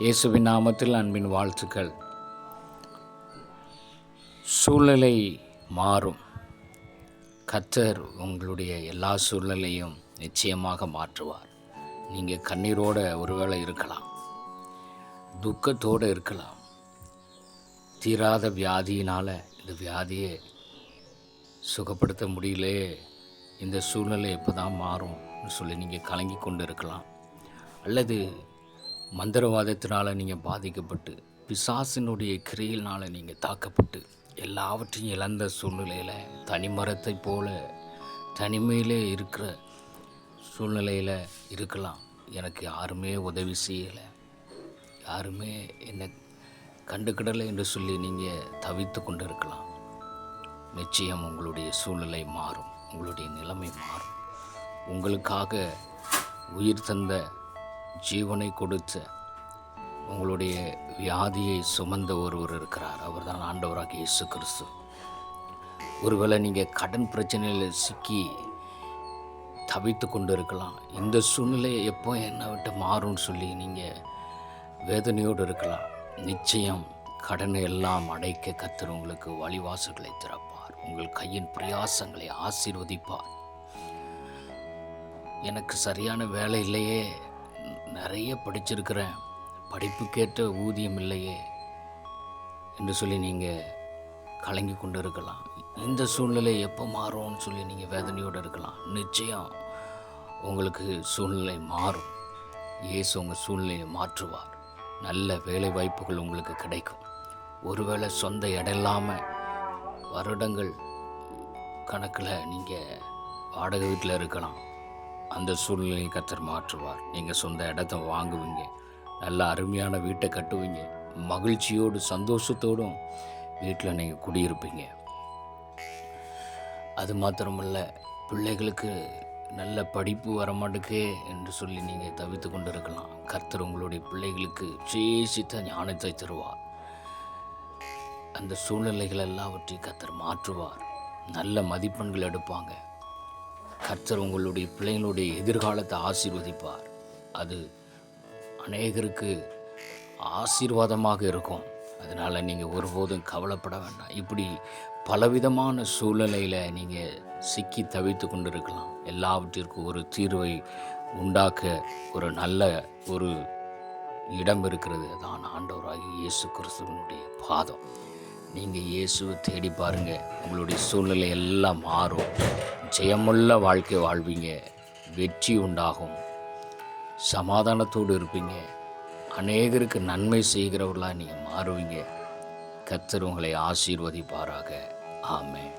இயேசுவின் நாமத்தில் அன்பின் வாழ்த்துக்கள். சூழ்நிலை மாறும். கர்த்தர் உங்களுடைய எல்லா சூழ்நிலையும் நிச்சயமாக மாற்றுவார். நீங்கள் கண்ணீரோடு ஒருவேளை இருக்கலாம், துக்கத்தோடு இருக்கலாம், தீராத வியாதியினால் இந்த வியாதியை சுகப்படுத்த முடியலே, இந்த சூழ்நிலை எப்போ தான் மாறும்னு சொல்லி நீங்கள் கலங்கி கொண்டு இருக்கலாம். அல்லது மந்திரவாதத்தினால் நீங்கள் பாதிக்கப்பட்டு, பிசாசினுடைய கிரியினால் நீங்கள் தாக்கப்பட்டு, எல்லாவற்றையும் இழந்த சூழ்நிலையில் தனிமரத்தை போல தனிமையிலே இருக்கிற சூழ்நிலையில் இருக்கலாம். எனக்கு யாருமே உதவி செய்யலை, யாருமே என்னை கண்டுக்கிடலை என்று சொல்லி நீங்கள் தவித்து கொண்டு இருக்கலாம். நிச்சயம் உங்களுடைய சூழ்நிலை மாறும், உங்களுடைய நிலைமை மாறும். உங்களுக்காக உயிர் தந்த, ஜீவனை கொடுத்த, உங்களுடைய வியாதியை சுமந்த ஒருவர் இருக்கிறார். அவர் தான் ஆண்டவராகிய இயேசு கிறிஸ்து. ஒருவேளை நீங்கள் கடன் பிரச்சனையில் சிக்கி தவித்து கொண்டு இருக்கலாம். இந்த சூழ்நிலை எப்போ என்னை விட்டு மாறும்னு சொல்லி நீங்கள் வேதனையோடு இருக்கலாம். நிச்சயம் கடனை எல்லாம் அடைக்க கர்த்தர் உங்களுக்கு வழிவாசல்களை திறப்பார். உங்கள் கையின் பிரயாசங்களை ஆசீர்வதிப்பார். எனக்கு சரியான வேலை இல்லையே, நிறைய படிச்சிருக்கிறேன், படிப்புக்கேற்ற ஊதியம் இல்லையே என்று சொல்லி நீங்கள் கலங்கி கொண்டு இருக்கலாம். இந்த சூழ்நிலை எப்போ மாறும்னு சொல்லி நீங்கள் வேதனையோடு இருக்கலாம். நிச்சயம் உங்களுக்கு சூழ்நிலை மாறும். இயேசு உங்கள் சூழ்நிலையை மாற்றுவார். நல்ல வேலை வாய்ப்புகள் உங்களுக்கு கிடைக்கும். ஒருவேளை சொந்த இடம் இல்லாமல் வருடங்கள் கணக்கில் நீங்கள் வாடகை வீட்டில் இருக்கலாம். அந்த சூழ்நிலையை கர்த்தர் மாற்றுவார். நீங்கள் சொந்த இடத்த வாங்குவீங்க, நல்ல அருமையான வீட்டை கட்டுவீங்க, மகிழ்ச்சியோடு சந்தோஷத்தோடும் வீட்டில் நீங்கள் குடியிருப்பீங்க. அது மாத்திரமல்ல, பிள்ளைகளுக்கு நல்ல படிப்பு வரமாட்டுக்கே என்று சொல்லி நீங்கள் தவித்து கொண்டு இருக்கலாம். கர்த்தர் உங்களுடைய பிள்ளைகளுக்கு விசேஷித்த ஞானத்தை தருவார். அந்த சூழ்நிலைகள் எல்லாவற்றையும் கர்த்தர் மாற்றுவார். நல்ல மதிப்பெண்கள் எடுப்பாங்க. கர்த்தர் உங்களுடைய பிள்ளைகளுடைய எதிர்காலத்தை ஆசீர்வதிப்பார். அது அநேகருக்கு ஆசீர்வாதமாக இருக்கும். அதனால் நீங்கள் ஒருபோதும் கவலைப்பட வேண்டாம். இப்படி பலவிதமான சூழ்நிலையில் நீங்கள் சிக்கி தவித்து கொண்டு இருக்கலாம். எல்லாவற்றிற்கும் ஒரு தீர்வை உண்டாக்க ஒரு நல்ல ஒரு இடம் இருக்கிறது. அதான் ஆண்டவராகிய இயேசு கிறிஸ்துவினுடைய பாதம். நீங்கள் இயேசுவை தேடி பாருங்கள், உங்களுடைய சூழ்நிலை எல்லாம் மாறும். ஜெயமுள்ள வாழ்க்கை வாழ்வீங்க, வெற்றி உண்டாகும், சமாதானத்தோடு இருப்பீங்க, அநேகருக்கு நன்மை செய்கிறவர்களாக நீங்கள் மாறுவீங்க. கர்த்தர் உங்களை ஆசீர்வதிப்பாராக. ஆமென்.